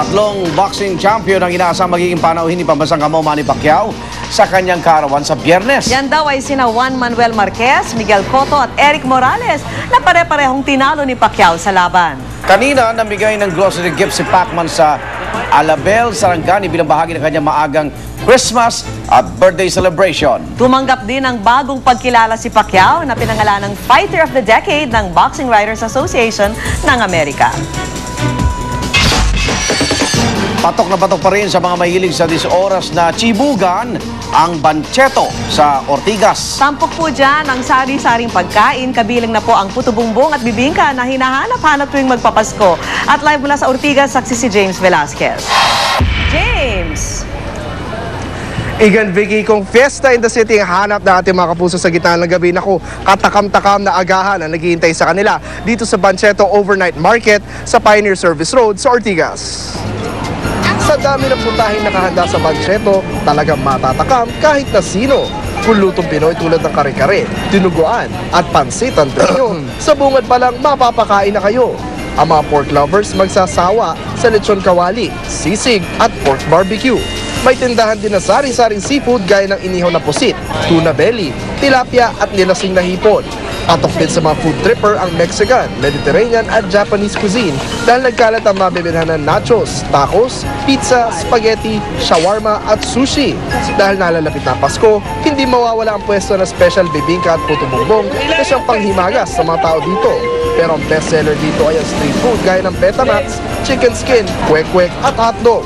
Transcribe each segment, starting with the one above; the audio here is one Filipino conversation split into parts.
Tatlong boxing champion ang inaasang magiging panauhin ni pambansang kamo Manny Pacquiao sa kanyang kaarawan sa Biyernes. Yan daw ay sina Juan Manuel Marquez, Miguel Cotto at Eric Morales na pare-parehong tinalo ni Pacquiao sa laban. Kanina, namigay ng grocery gift si Pacman sa Alabel, Sarangani bilang bahagi ng kanyang maagang Christmas at birthday celebration. Tumanggap din ng bagong pagkilala si Pacquiao na pinangalan ng Fighter of the Decade ng Boxing Writers Association ng Amerika. Patok na patok pa rin sa mga mahilig sa 10 oras na chibugan ang Banchetto sa Ortigas. Tampok po dyan ang sari-saring pagkain, kabilang na po ang puto bumbong at bibingka na hinahanap-hanap tuwing magpapasko. At live mula sa Ortigas, saksi si James Velasquez. James! Igan, Vicky, kung fiesta in the city ang hanap na ating mga kapuso sa gitna ng gabi, naku, katakam-takam na agahan ang naghihintay sa kanila dito sa Banchetto Overnight Market sa Pioneer Service Road sa Ortigas. Sa dami ng putahing nakahanda sa Banchetto, talagang matatakam kahit na sino. Kung lutong Pinoy tulad ng kare-kare, tinuguan at pansitan ninyo, sa bungad pa lang mapapakain na kayo. Ang mga pork lovers magsasawa sa lechon kawali, sisig at pork barbecue. May tindahan din na sari-saring seafood gaya ng inihaw na pusit, tuna belly, tilapia at nilasing na hipon. Patok din sa mga food tripper ang Mexican, Mediterranean at Japanese cuisine dahil nagkalat ang mabibilhan ng nachos, tacos, pizza, spaghetti, shawarma at sushi. Dahil nalalapit na Pasko, hindi mawawala ang pwesto na special bibingka at puto bumbong na siyang panghimagas sa mga tao dito. Pero ang bestseller dito ay ang street food gaya ng Betamax, chicken skin, kwek-kwek at hotdog.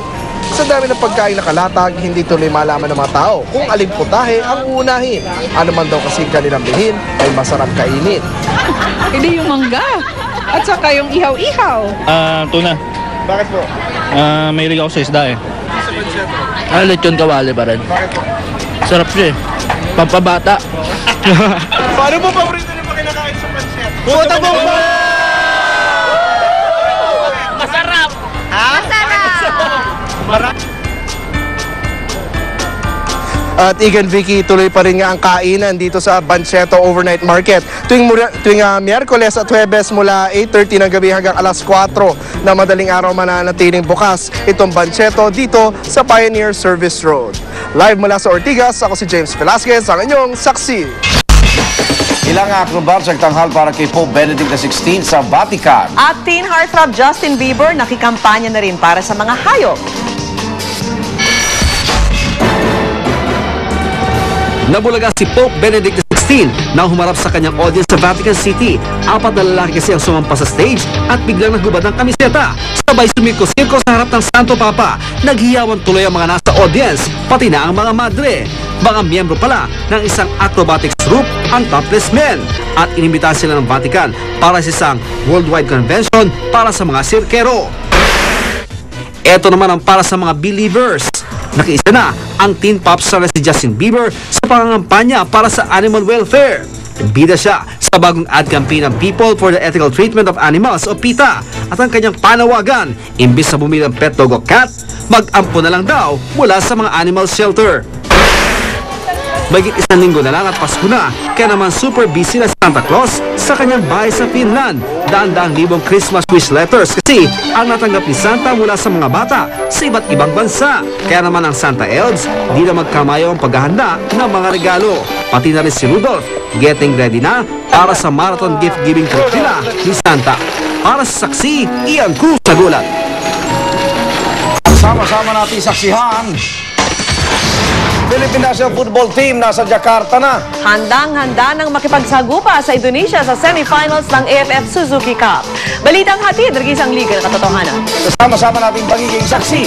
Sa dami ng pagkain na kalatag, hindi tuloy malaman ng mga tao kung aling putahe ang uunahin. Ano man daw kasi kanilang bilhin ay masarap kainin. Hindi yung mangga. At saka yung ihaw-ihaw. Tuna. Bakit po? Mahilig ako sa isda eh. Sa Banchetto? Lechon kawali pa rin. Bakit po? Sarap siya eh. Pampabata. Paano po paborito niyo pa kinakain sa Banchetto? Puta bomba! Masarap! Ha? Masarap! At Igan, Vicky, tuloy pa rin nga ang kainan dito sa Banchetto Overnight Market. Tuwing Miyerkules at Huwebes mula 8:30 ng gabi hanggang alas 4 na madaling araw mananatiling bukas itong Banchetto dito sa Pioneer Service Road. Live mula sa Ortigas, ako si James Velasquez, ang inyong saksi. Ilang acrobats nagtanghal para kay Pope Benedict XVI sa Vatican. At teen heartthrob Justin Bieber nakikampanya na rin para sa mga hayop. Nabulaga si Pope Benedict XVI na humarap sa kanyang audience sa Vatican City. 4 na lalaki kasi ang sumampa sa stage at biglang naghubad ng kamiseta. Sabay sumiko-sirko sa harap ng Santo Papa. Naghiyawan tuloy ang mga nasa audience, pati na ang mga madre. Mga miyembro pala ng isang acrobatics group ang Topless Men. At inimbitahan sila ng Vatican para sa isang worldwide convention para sa mga sirkero. Ito naman ang para sa mga believers. Nakiisa na ang teen pop star na si Justin Bieber sa pangangampanya para sa animal welfare. Bida siya sa bagong ad campaign ng People for the Ethical Treatment of Animals o PETA. At ang kanyang panawagan, imbis na bumili ng pet dog o cat, mag-ampo na lang daw mula sa mga animal shelter. Magiging 1 linggo na lang at Pasko na, kaya naman super busy na Santa Claus sa kanyang bahay sa Finland. Daan-daang libong Christmas wish letters kasi ang natanggap ni Santa mula sa mga bata sa iba't ibang bansa. Kaya naman ang Santa Elves, di na magkamayo ang paghahanda ng mga regalo. Pati na rin si Rudolph, getting ready na para sa marathon gift-giving trip nila ni Santa. Para sa saksi, Ian Cruz sa gulat. Sama-sama natin saksihan. Philippine National Football Team nasa Jakarta na. Handang-handa ng makipagsagupa sa Indonesia sa semifinals ng AFF Suzuki Cup. Balitang hatid, Regisang Liga ng Katotohanan. Sama-sama natin pagiging saksi.